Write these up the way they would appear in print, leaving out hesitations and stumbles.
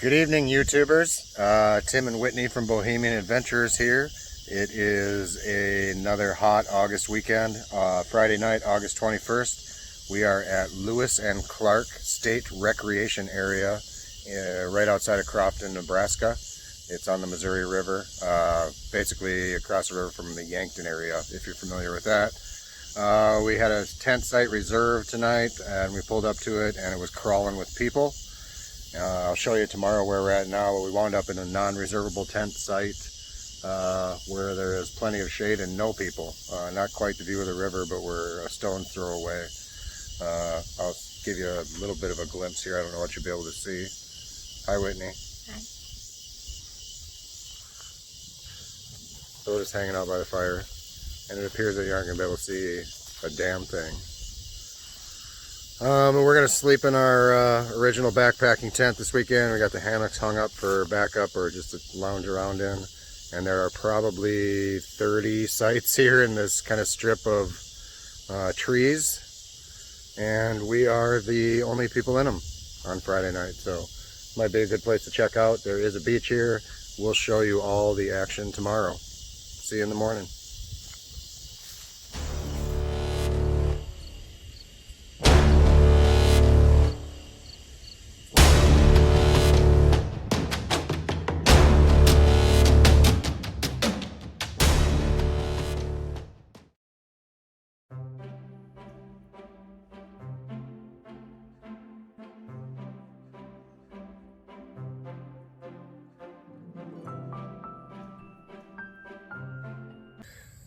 Good evening, YouTubers. Tim and Whitney from Bohemian Adventures here. It is another hot August weekend. Friday night, August 21st. We are at Lewis and Clark State Recreation Area right outside of Crofton, Nebraska. It's on the Missouri River, basically across the river from the Yankton area, if you're familiar with that. We had a tent site reserved tonight, and we pulled up to it, and it was crawling with people. I'll show you tomorrow where we're at now, but we wound up in a non-reservable tent site where there is plenty of shade and no people. Not quite the view of the river, but we're a stone's throw away. I'll give you a little bit of a glimpse here. I don't know what you'll be able to see. Hi, Whitney. Hi. So we're just hanging out by the fire, and it appears that you aren't going to be able to see a damn thing. We're going to sleep in our original backpacking tent this weekend. We got the hammocks hung up for backup or just to lounge around in. And there are probably 30 sites here in this kind of strip of trees. And we are the only people in them on Friday night. So might be a good place to check out. There is a beach here. We'll show you all the action tomorrow. See you in the morning.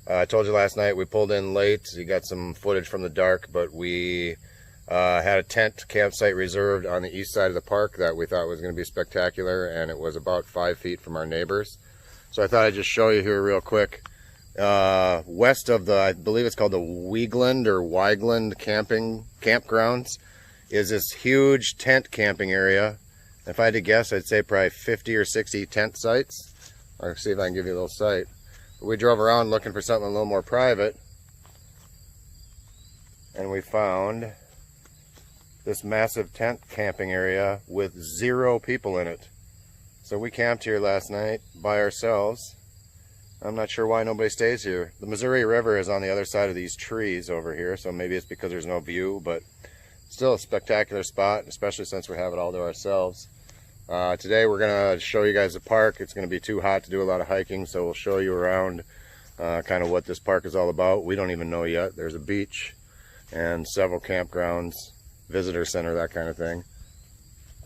I told you last night we pulled in late. You got some footage from the dark, but we had a tent campsite reserved on the east side of the park that we thought was going to be spectacular, and it was about 5 feet from our neighbors. So I thought I'd just show you here real quick. West of the, I believe it's called the Wiegland or Wiegland campgrounds, is this huge tent camping area. If I had to guess, I'd say probably 50 or 60 tent sites. I'll see if I can give you a little sight. We drove around looking for something a little more private, and we found this massive tent camping area with 0 people in it. So we camped here last night by ourselves. I'm not sure why nobody stays here. The Missouri River is on the other side of these trees over here, so maybe it's because there's no view, but still a spectacular spot, especially since we have it all to ourselves. Today we're going to show you guys the park. It's going to be too hot to do a lot of hiking, so we'll show you around kind of what this park is all about. We don't even know yet. There's a beach and several campgrounds, visitor center, that kind of thing.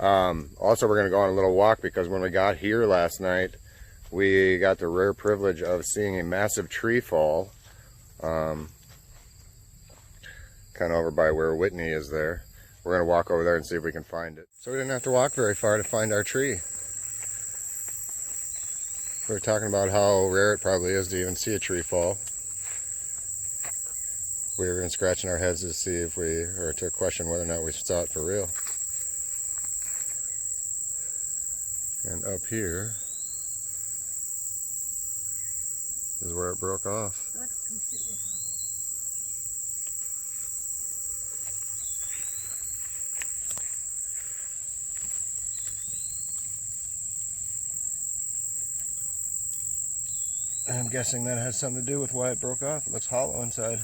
Also, we're going to go on a little walk because when we got here last night, we got the rare privilege of seeing a massive tree fall kind of over by where Whitney is there. We're going to walk over there and see if we can find it. So we didn't have to walk very far to find our tree. We were talking about how rare it probably is to even see a tree fall. We were even scratching our heads to see if we, or to question whether or not we saw it for real. And up here is where it broke off. It looks completely hollow. I'm guessing that has something to do with why it broke off. It looks hollow inside.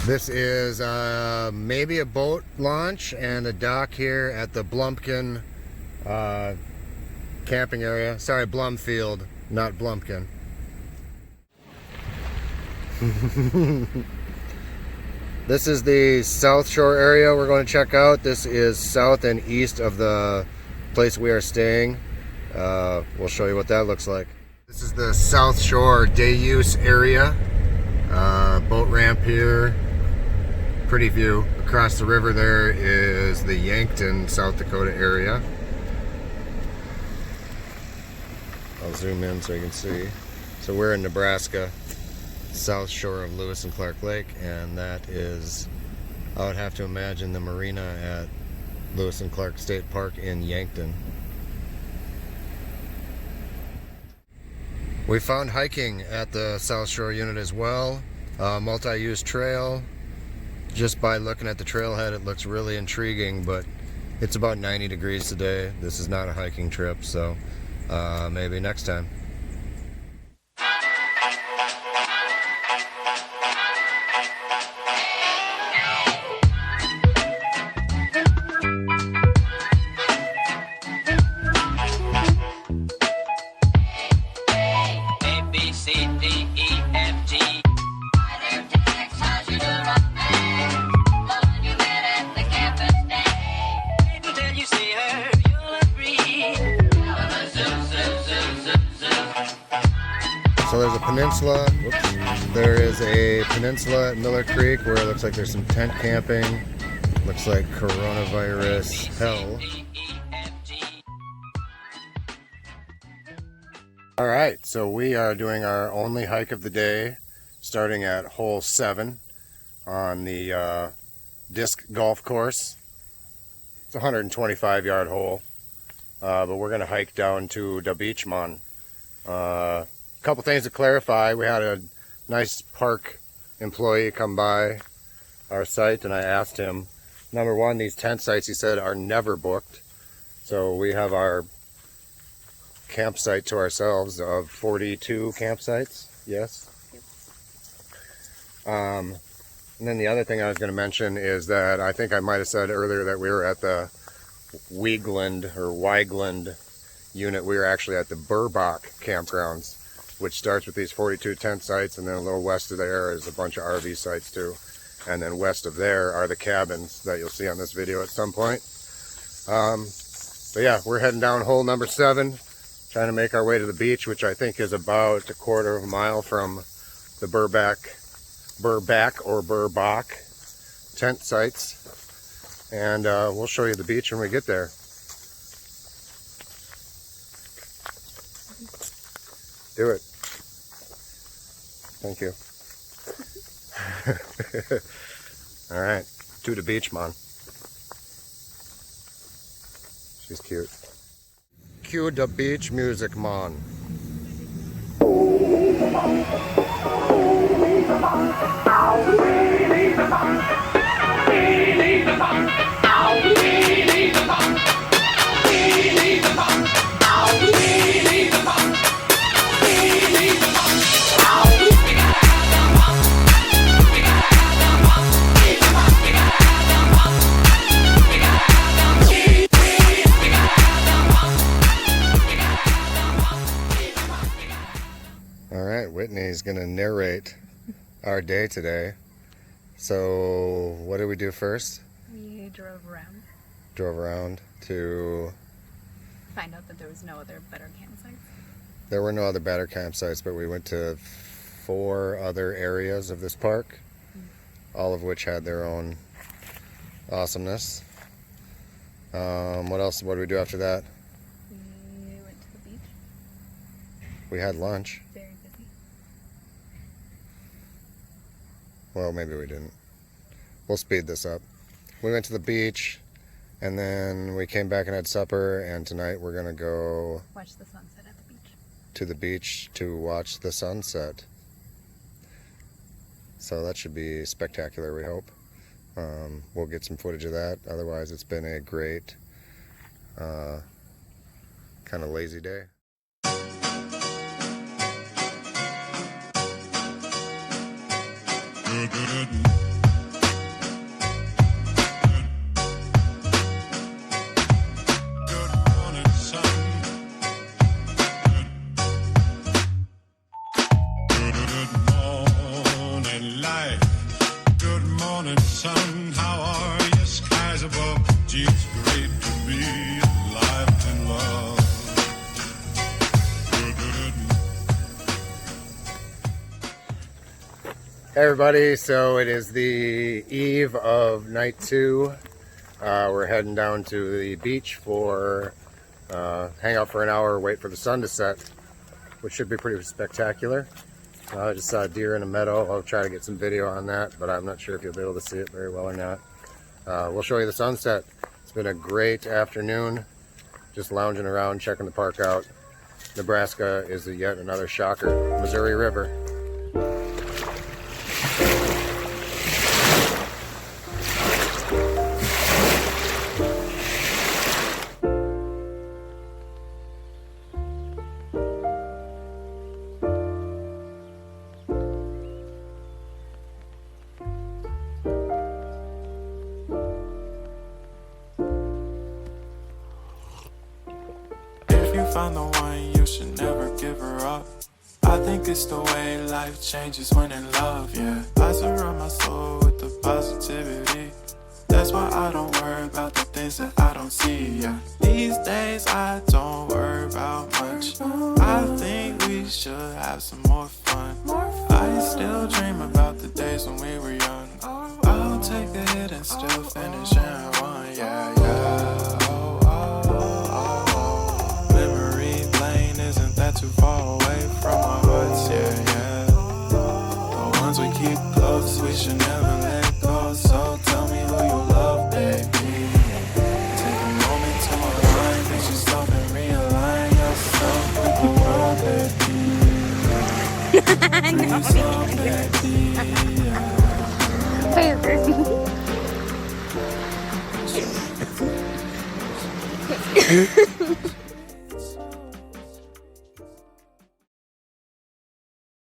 This is maybe a boat launch and a dock here at the Blumpkin camping area. Sorry, Blumfield, not Blumpkin. This is the South Shore area we're going to check out. This is south and east of the place we are staying. We'll show you what that looks like. This is the South Shore day use area. Boat ramp here. Pretty view. Across the river there is the Yankton, South Dakota area. I'll zoom in so you can see. So we're in Nebraska, south shore of Lewis and Clark Lake, and that is, I would have to imagine, the marina at Lewis and Clark State Park in Yankton. We found hiking at the South Shore unit as well. Multi-use trail. Just by looking at the trailhead, it looks really intriguing, but it's about 90 degrees today. This is not a hiking trip, so maybe next time. So there's a peninsula. Whoops. There is a peninsula at Miller Creek where it looks like there's some tent camping. Looks like coronavirus hell. Alright, so we are doing our only hike of the day, starting at hole 7 on the disc golf course. It's a 125-yard hole, but we're going to hike down to the beach, man. Couple things to clarify. We had a nice park employee come by our site, and I asked him, number one, these tent sites, he said, are never booked. So we have our campsite to ourselves of 42 campsites. Yes. Yep. And then the other thing I was going to mention is that I think I might have said earlier that we were at the Weigland unit. We were actually at the Burbach campgrounds, which starts with these 42 tent sites, and then a little west of there is a bunch of RV sites too. And then west of there are the cabins that you'll see on this video at some point. But yeah, we're heading down hole number 7, trying to make our way to the beach, which I think is about a quarter of a mile from the Burbach tent sites. And we'll show you the beach when we get there. Do it. Thank you. All right, to the beach, man. She's cute. Cue the beach music, man. Whitney's gonna narrate our day today. So what did we do first? We drove around. Drove around to find out that there was no other better campsites. There were no other better campsites, but we went to 4 other areas of this park, all of which had their own awesomeness. What else? What did we do after that? We went to the beach. We had lunch. Very busy. Well, maybe we didn't. We'll speed this up. We went to the beach, and then we came back and had supper, and tonight we're gonna go watch the sunset at the beach. To the beach to watch the sunset. So that should be spectacular, we hope. We'll get some footage of that. Otherwise, it's been a great kind of lazy day. Hey everybody, so it is the eve of night 2. We're heading down to the beach for hang out for an hour, wait for the sun to set, which should be pretty spectacular. I just saw a deer in a meadow. I'll try to get some video on that, but I'm not sure if you'll be able to see it very well or not. We'll show you the sunset. It's been a great afternoon, just lounging around, checking the park out. Nebraska is yet another shocker. Missouri River. Find the one, you should never give her up. I think it's the way life changes when in love, yeah. I surround my soul with the positivity. That's why I don't worry about the things that I don't see, yeah. These days I don't worry about much. I think we should have some more fun. I still dream about the days when we were young. I'll take the hit and still finish and one, yeah, yeah. Too far away from our hearts, yeah, yeah. The ones we keep close, we should never let go. So tell me who you love, baby. Take a moment to align, fix yourself and realign yourself with the world, baby. Free yourself, baby.